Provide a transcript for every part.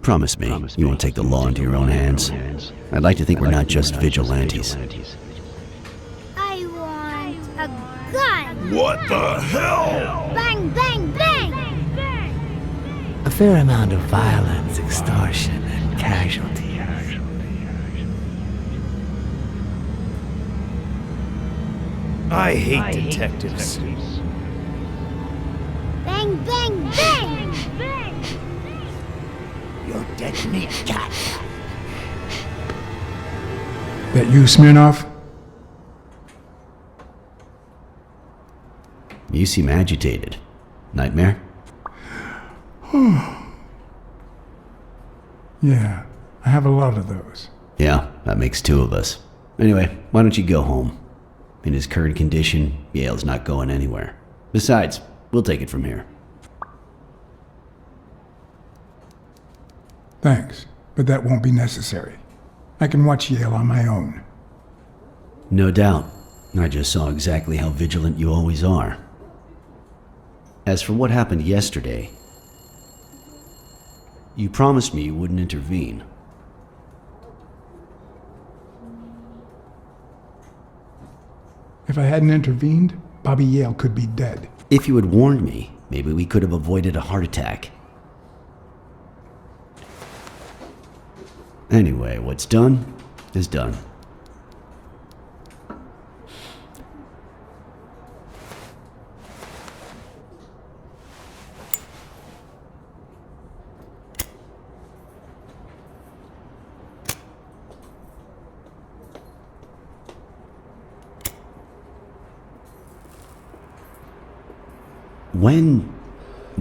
Promise me you won't take the law into your own hands. I'd like to think we're not just vigilantes. I want a gun! What the hell? Bang, bang, bang! A fair amount of violence, extortion, and casualties. I hate detectives. Bang, bang, bang! Your dead meat cat. That you, Smirnoff? You seem agitated. Nightmare? Yeah, I have a lot of those. Yeah, that makes two of us. Anyway, why don't you go home? In his current condition, Yale's not going anywhere. Besides, we'll take it from here. Thanks, but that won't be necessary. I can watch Yale on my own. No doubt. I just saw exactly how vigilant you always are. As for what happened yesterday, you promised me you wouldn't intervene. If I hadn't intervened, Bobby Yale could be dead. If you had warned me, maybe we could have avoided a heart attack. Anyway, what's done is done.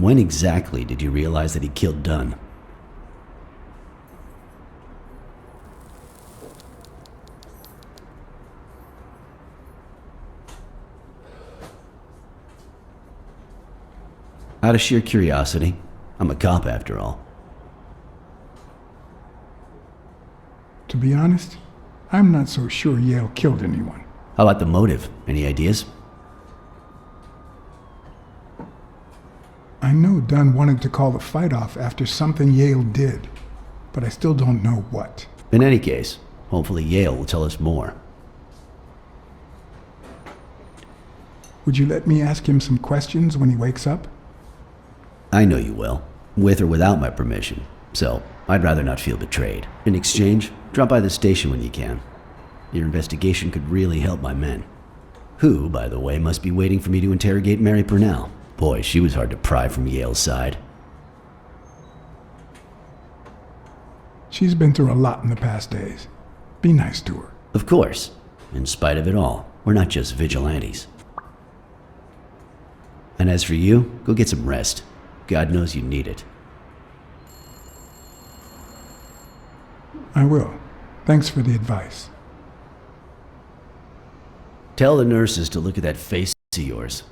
When exactly did you realize that he killed Dunn? Out of sheer curiosity. I'm a cop after all. To be honest, I'm not so sure Yale killed anyone. How about the motive? Any ideas? I know Dunn wanted to call the fight off after something Yale did, but I still don't know what. In any case, hopefully Yale will tell us more. Would you let me ask him some questions when he wakes up? I know you will, with or without my permission, so I'd rather not feel betrayed. In exchange, drop by the station when you can. Your investigation could really help my men. Who, by the way, must be waiting for me to interrogate Mary Purnell. Boy, she was hard to pry from Yale's side. She's been through a lot in the past days. Be nice to her. Of course. In spite of it all, we're not just vigilantes. And as for you, go get some rest. God knows you need it. I will. Thanks for the advice. Tell the nurses to look at that face of yours.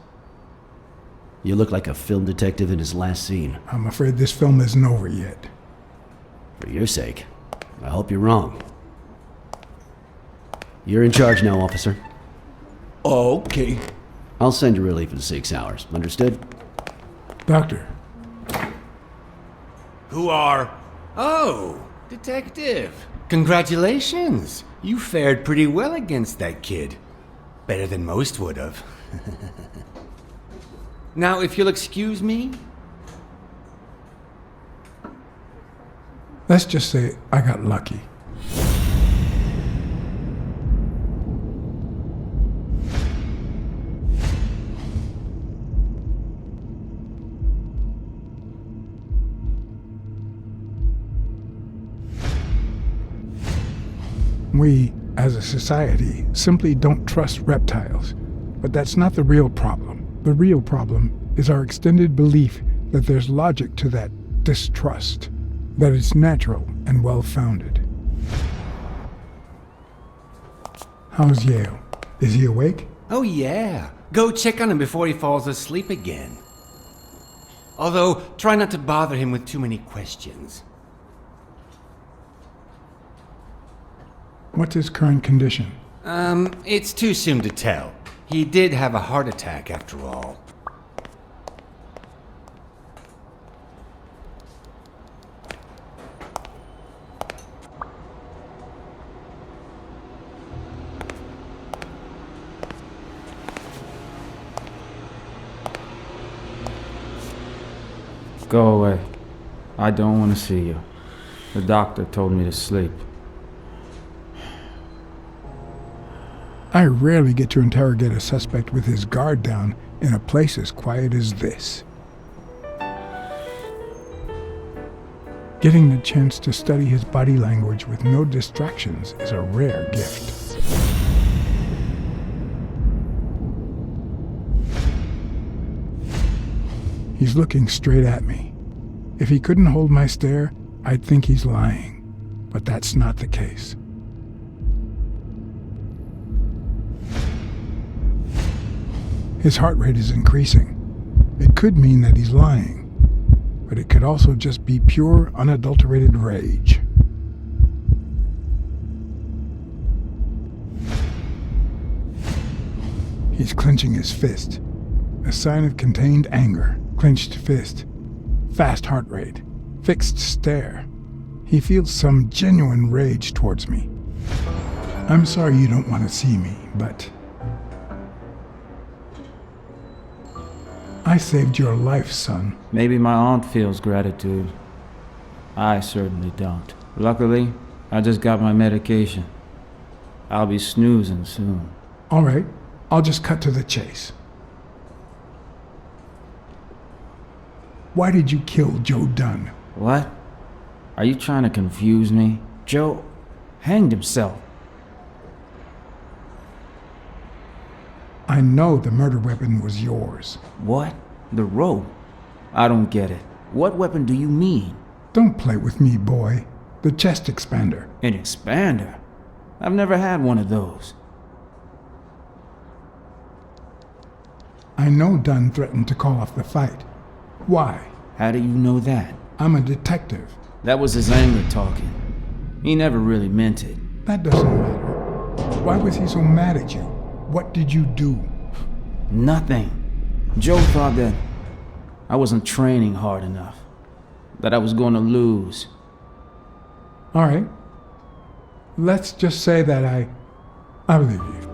You look like a film detective in his last scene. I'm afraid this film isn't over yet. For your sake, I hope you're wrong. You're in charge now, officer. Okay. I'll send you relief in 6 hours. Understood? Doctor. Who are... Oh, detective. Congratulations. You fared pretty well against that kid. Better than most would have. Now, if you'll excuse me. Let's just say I got lucky. We, as a society, simply don't trust reptiles. But that's not the real problem. The real problem is our extended belief that there's logic to that distrust, that it's natural and well-founded. How's Yale? Is he awake? Oh yeah. Go check on him before he falls asleep again. Although, try not to bother him with too many questions. What's his current condition? It's too soon to tell. He did have a heart attack after all. Go away. I don't want to see you. The doctor told me to sleep. I rarely get to interrogate a suspect with his guard down in a place as quiet as this. Getting the chance to study his body language with no distractions is a rare gift. He's looking straight at me. If he couldn't hold my stare, I'd think he's lying. But that's not the case. His heart rate is increasing. It could mean that he's lying, but it could also just be pure, unadulterated rage. He's clenching his fist, a sign of contained anger. Clenched fist, fast heart rate, fixed stare. He feels some genuine rage towards me. I'm sorry you don't want to see me, but I saved your life, son. Maybe my aunt feels gratitude. I certainly don't. Luckily, I just got my medication. I'll be snoozing soon. All right, I'll just cut to the chase. Why did you kill Joe Dunn? What? Are you trying to confuse me? Joe hanged himself. I know the murder weapon was yours. What? The rope? I don't get it. What weapon do you mean? Don't play with me, boy. The chest expander. An expander? I've never had one of those. I know Dunn threatened to call off the fight. Why? How do you know that? I'm a detective. That was his anger talking. He never really meant it. That doesn't matter. Why was he so mad at you? What did you do? Nothing. Joe thought that I wasn't training hard enough. That I was going to lose. All right. Let's just say that I believe you.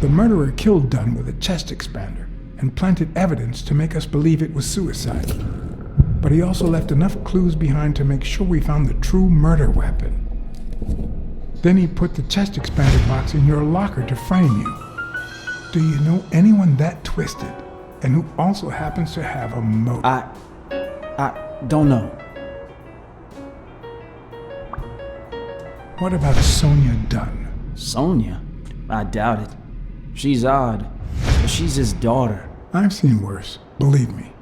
The murderer killed Dunn with a chest expander and planted evidence to make us believe it was suicide. But he also left enough clues behind to make sure we found the true murder weapon. Then he put the chest expander box in your locker to frame you. Do you know anyone that twisted and who also happens to have a motive? I don't know. What about Sonia Dunn? Sonia? I doubt it. She's odd, but she's his daughter. I've seen worse, believe me.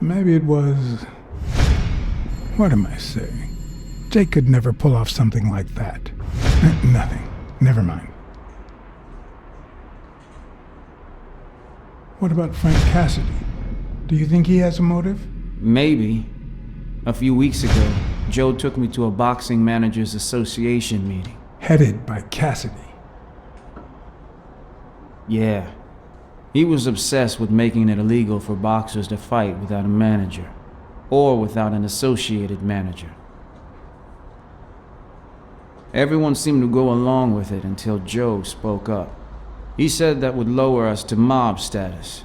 Maybe it was... What am I saying? Jake could never pull off something like that. Nothing. Never mind. What about Frank Cassidy? Do you think he has a motive? Maybe. A few weeks ago, Joe took me to a boxing managers association meeting. Headed by Cassidy. Yeah. He was obsessed with making it illegal for boxers to fight without a manager, or without an associated manager. Everyone seemed to go along with it until Joe spoke up. He said that would lower us to mob status,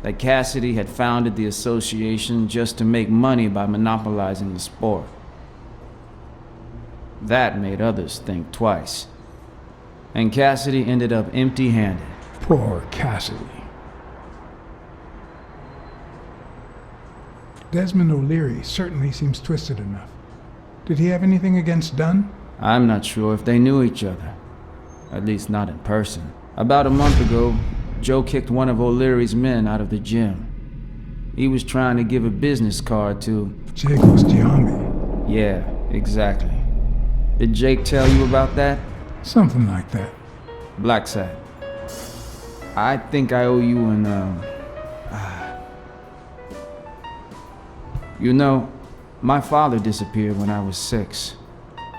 that Cassidy had founded the association just to make money by monopolizing the sport. That made others think twice. And Cassidy ended up empty-handed. Poor Cassidy. Desmond O'Leary certainly seems twisted enough. Did he have anything against Dunn? I'm not sure if they knew each other. At least not in person. About a month ago, Joe kicked one of O'Leary's men out of the gym. He was trying to give a business card to... Jacob's Giambi. Yeah, exactly. Did Jake tell you about that? Something like that. Blacksad. I think I owe you an, You know, my father disappeared when I was 6,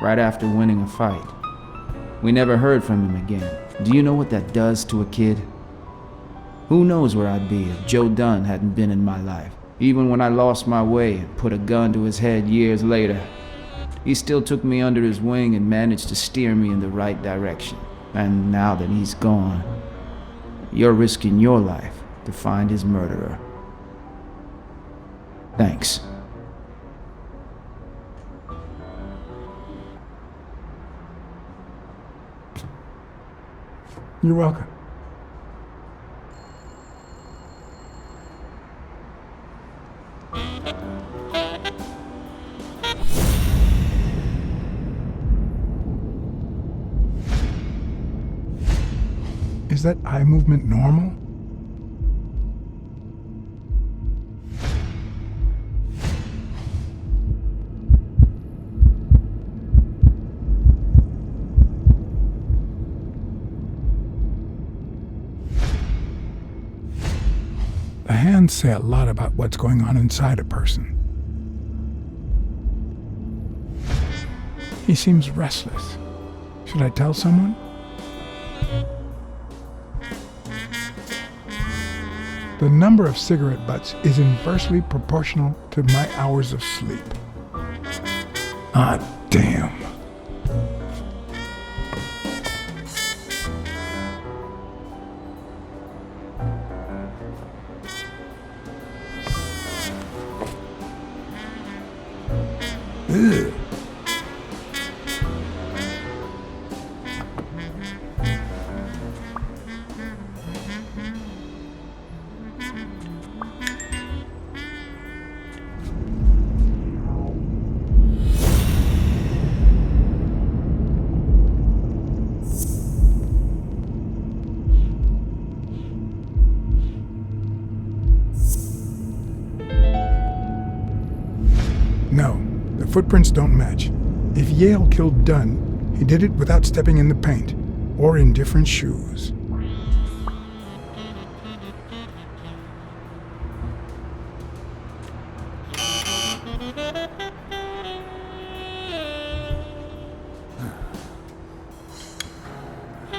right after winning a fight. We never heard from him again. Do you know what that does to a kid? Who knows where I'd be if Joe Dunn hadn't been in my life, even when I lost my way and put a gun to his head years later. he still took me under his wing and managed to steer me in the right direction. And now that he's gone, you're risking your life to find his murderer. Thanks. You're welcome. Is that eye movement normal? The hands say a lot about what's going on inside a person. He seems restless. Should I tell someone? The number of cigarette butts is inversely proportional to my hours of sleep. Ah, damn. Ugh. No, the footprints don't match. If Yale killed Dunn, he did it without stepping in the paint, or in different shoes.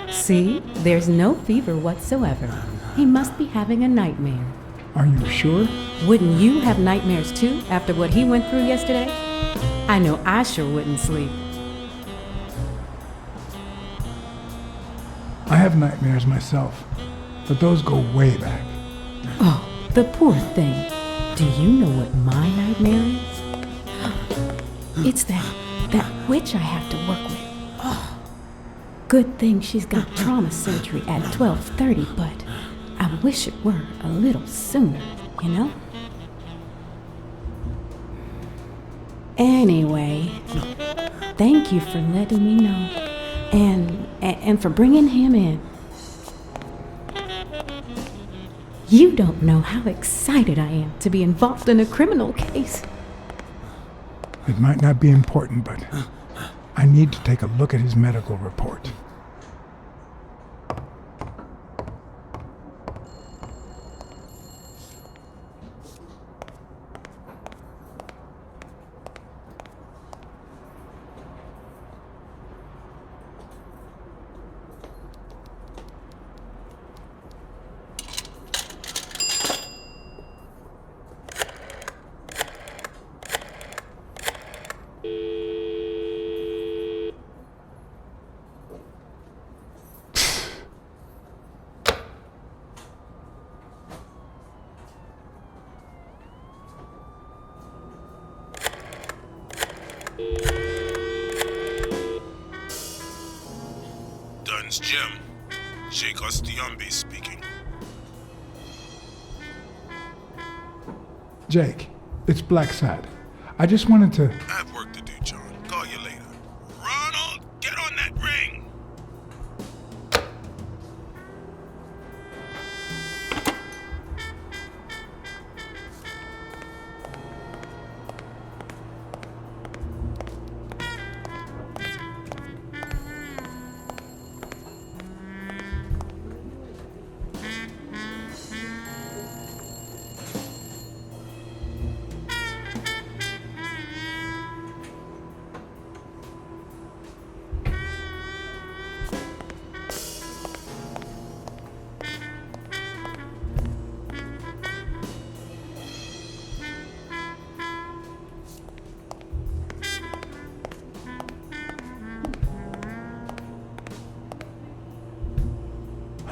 See, there's no fever whatsoever. He must be having a nightmare. Are you sure? Wouldn't you have nightmares too after what he went through yesterday? I know I sure wouldn't sleep. I have nightmares myself, but those go way back. Oh, the poor thing. Do you know what my nightmare is? It's that witch I have to work with. Oh, good thing she's got trauma surgery at 12:30, but I wish it were a little sooner, you know? Anyway, thank you for letting me know, and for bringing him in. You don't know how excited I am to be involved in a criminal case. It might not be important, but I need to take a look at his medical report. Dunn's Jim. Jake Ostiumbe speaking. Jake, it's Blacksad. I just wanted to... I have work to do, John. Call you later. Ronald, get on that ring!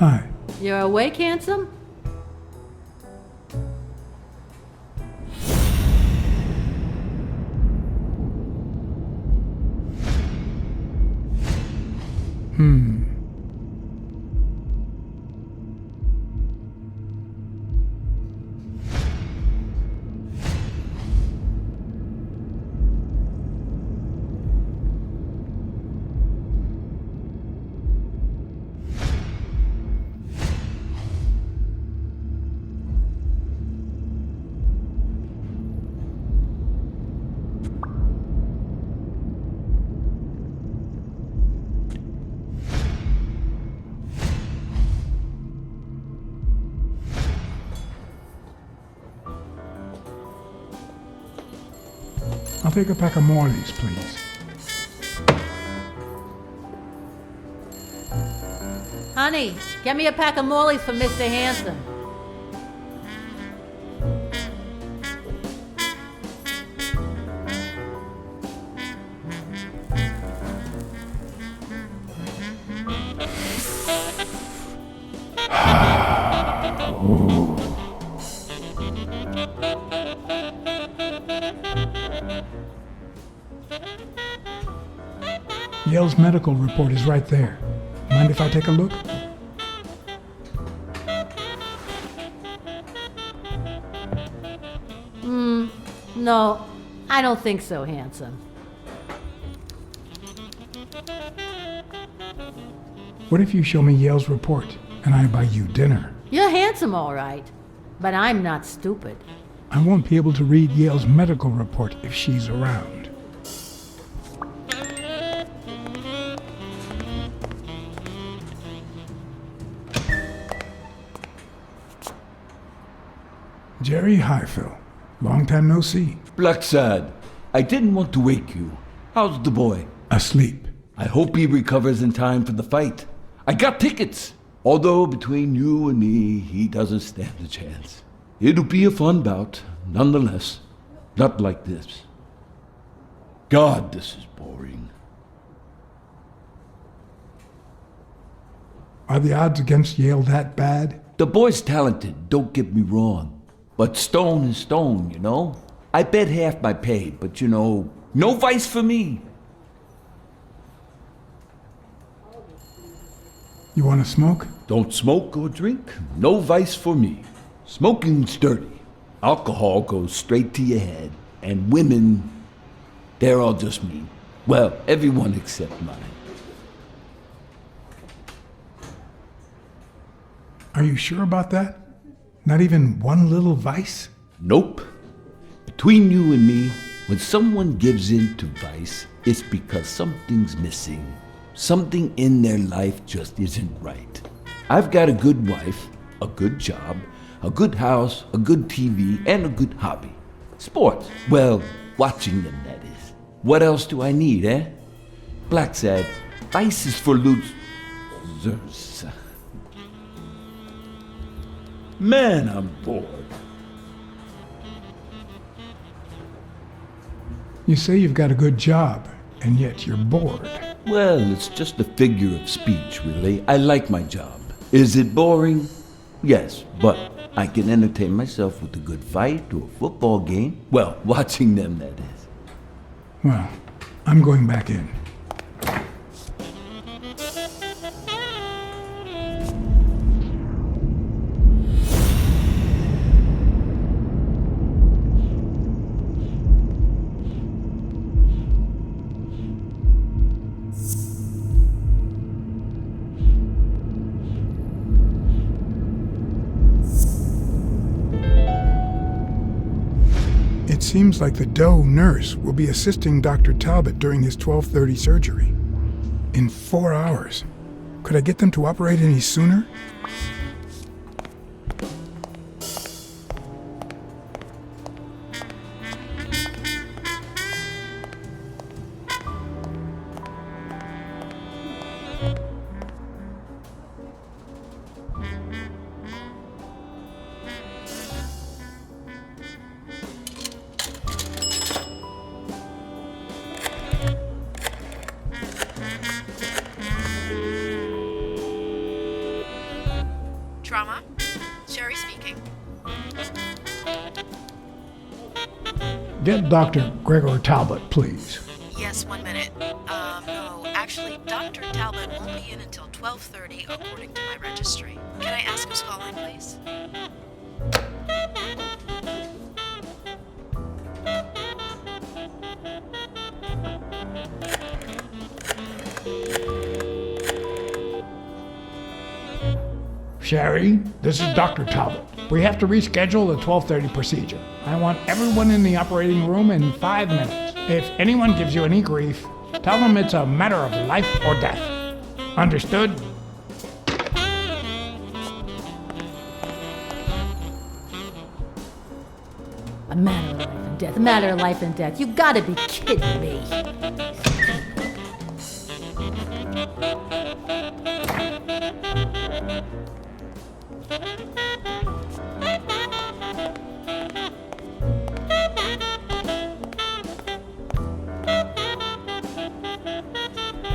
Hi. You're awake, handsome? I'll take a pack of Morley's, please. Honey, get me a pack of Morleys for Mr. Handsome. Yale's medical report is right there. Mind if I take a look? No, I don't think so, handsome. What if you show me Yale's report and I buy you dinner? You're handsome, all right, but I'm not stupid. I won't be able to read Yale's medical report if she's around. Jerry Highfill. Long time no see. Blacksad, I didn't want to wake you. How's the boy? Asleep. I hope he recovers in time for the fight. I got tickets. Although between you and me, he doesn't stand a chance. It'll be a fun bout, nonetheless. Not like this. God, this is boring. Are the odds against Yale that bad? The boy's talented, don't get me wrong. But stone is stone, you know? I bet half my pay, but you know, no vice for me. You want to smoke? Don't smoke or drink, no vice for me. Smoking's dirty. Alcohol goes straight to your head. And women, they're all just mean. Well, everyone except mine. Are you sure about that? Not even one little vice? Nope. Between you and me, when someone gives in to vice, it's because something's missing. Something in their life just isn't right. I've got a good wife, a good job, a good house, a good TV, and a good hobby. Sports. Well, watching them, that is. What else do I need, eh? Blacksad, vice is for losers. Man, I'm bored. You say you've got a good job, and yet you're bored. Well, it's just a figure of speech, really. I like my job. Is it boring? Yes, but I can entertain myself with a good fight or a football game. Well, watching them, that is. Well, I'm going back in. It seems like the Doe nurse will be assisting Dr. Talbot during his 12:30 surgery. In 4 hours. Could I get them to operate any sooner? Get Dr. Gregor Talbot, please. Yes, 1 minute. No, actually, Dr. Talbot won't be in until 12:30 according to my registry. Can I ask who's calling, please? Sherry, this is Dr. Talbot. We have to reschedule the 12:30 procedure. I want everyone in the operating room in 5 minutes. If anyone gives you any grief, tell them it's a matter of life or death. Understood? A matter of life and death. A matter of life and death. You gotta be kidding me.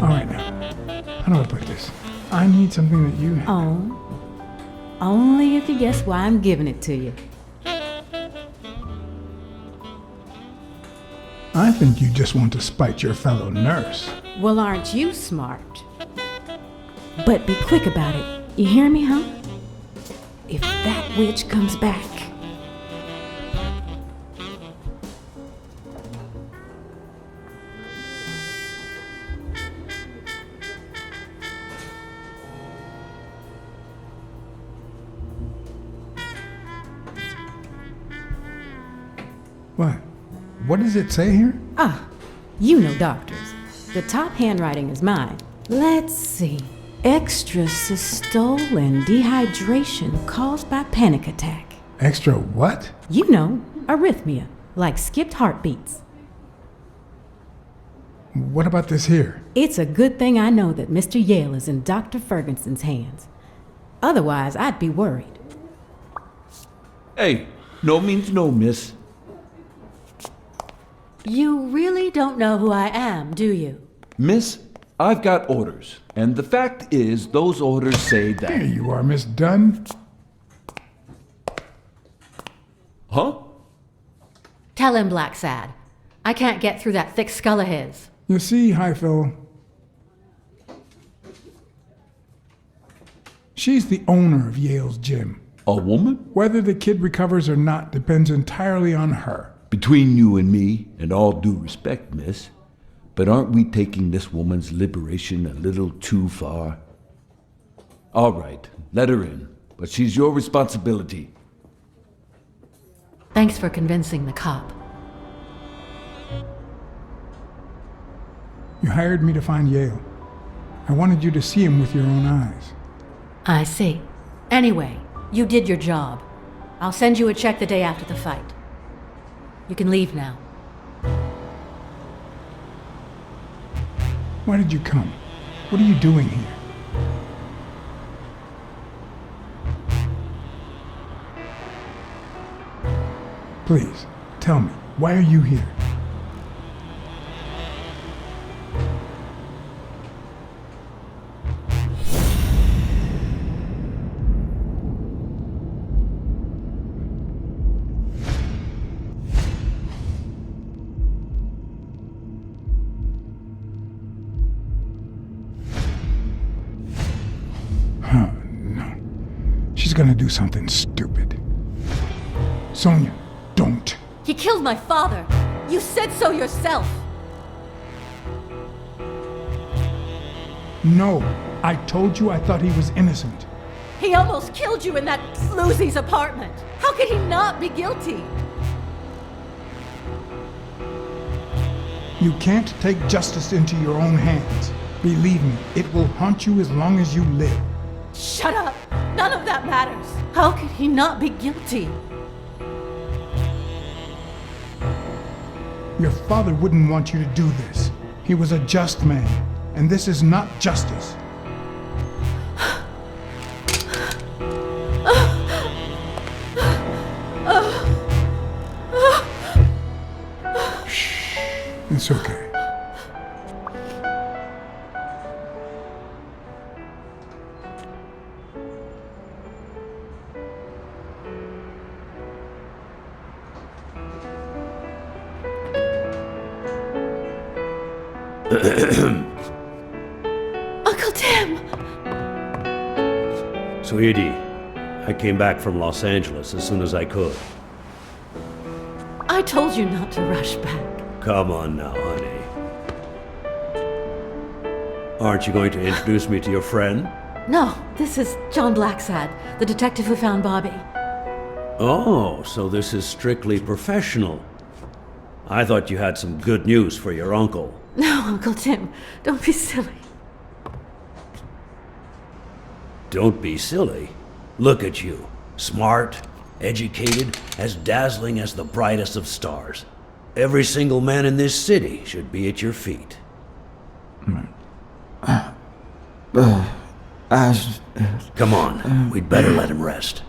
All right now. How do I put this? I need something that you... Oh. Only if you guess why I'm giving it to you. I think you just want to spite your fellow nurse. Well, aren't you smart? But be quick about it. You hear me, huh? If that witch comes back. What? What does it say here? Ah, you know doctors. The top handwriting is mine. Let's see. Extrasystole and dehydration caused by panic attack. Extra what? You know, arrhythmia, like skipped heartbeats. What about this here? It's a good thing I know that Mr. Yale is in Dr. Ferguson's hands. Otherwise, I'd be worried. Hey, no means no, miss. You really don't know who I am, do you? Miss, I've got orders. And the fact is, those orders say that... There you are, Miss Dunn. Huh? Tell him, Blacksad. I can't get through that thick skull of his. You see, Highfill, she's the owner of Yale's gym. A woman? Whether the kid recovers or not depends entirely on her. Between you and me, and all due respect, miss, but aren't we taking this woman's liberation a little too far? All right, let her in, but she's your responsibility. Thanks for convincing the cop. You hired me to find Yale. I wanted you to see him with your own eyes. I see. Anyway, you did your job. I'll send you a check the day after the fight. You can leave now. Why did you come? What are you doing here? Please, tell me, why are you here? Gonna do something stupid. Sonia, don't. He killed my father. You said so yourself. No, I told you I thought he was innocent. He almost killed you in that floozy's apartment. How could he not be guilty? You can't take justice into your own hands. Believe me, it will haunt you as long as you live. Shut up! None of that matters. How could he not be guilty? Your father wouldn't want you to do this. He was a just man, and this is not justice. Shh. It's okay. Uncle Tim! Sweetie, I came back from Los Angeles as soon as I could. I told you not to rush back. Come on now, honey. Aren't you going to introduce me to your friend? No, this is John Blacksad, the detective who found Bobby. Oh, so this is strictly professional. I thought you had some good news for your uncle. No, Uncle Tim, don't be silly. Don't be silly. Look at you. Smart, educated, as dazzling as the brightest of stars. Every single man in this city should be at your feet. Come on, we'd better let him rest.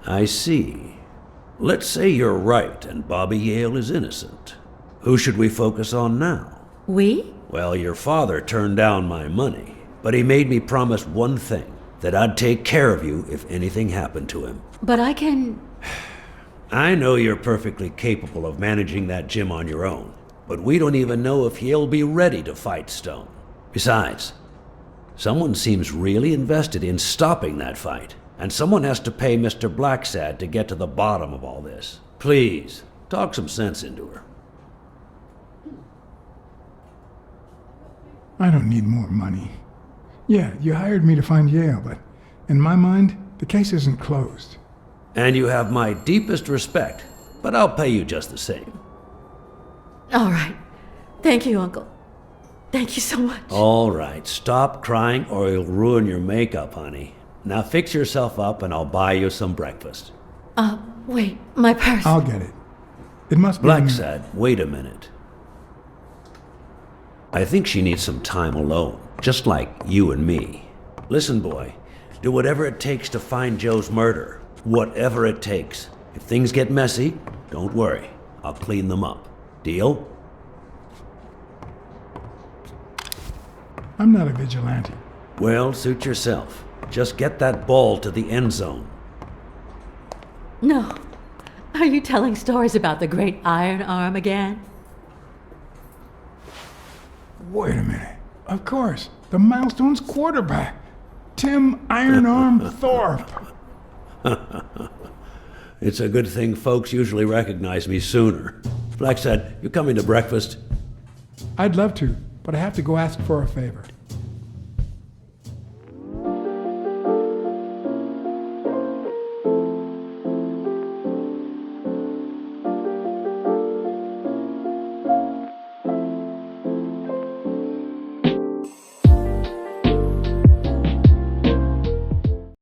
I see. Let's say you're right and Bobby Yale is innocent. Who should we focus on now? We? Well, your father turned down my money, but he made me promise one thing, that I'd take care of you if anything happened to him. But I can... I know you're perfectly capable of managing that gym on your own, but we don't even know if he'll be ready to fight Stone. Besides, someone seems really invested in stopping that fight, and someone has to pay Mr. Blacksad to get to the bottom of all this. Please, talk some sense into her. I don't need more money. Yeah, you hired me to find Yale, but in my mind, the case isn't closed. And you have my deepest respect, but I'll pay you just the same. All right. Thank you, Uncle. Thank you so much. All right, stop crying or you'll ruin your makeup, honey. Now fix yourself up and I'll buy you some breakfast. Wait, my purse. I'll get it. It must be... Blacksad, wait a minute. I think she needs some time alone, just like you and me. Listen, boy, do whatever it takes to find Joe's murder. Whatever it takes. If things get messy, don't worry. I'll clean them up. Deal? I'm not a vigilante. Well, suit yourself. Just get that ball to the end zone. No. Are you telling stories about the great Iron Arm again? Wait a minute. Of course. The Milestones quarterback. Tim Iron Arm Thorpe. It's a good thing folks usually recognize me sooner. Blacksad, you coming to breakfast? I'd love to, but I have to go ask for a favor.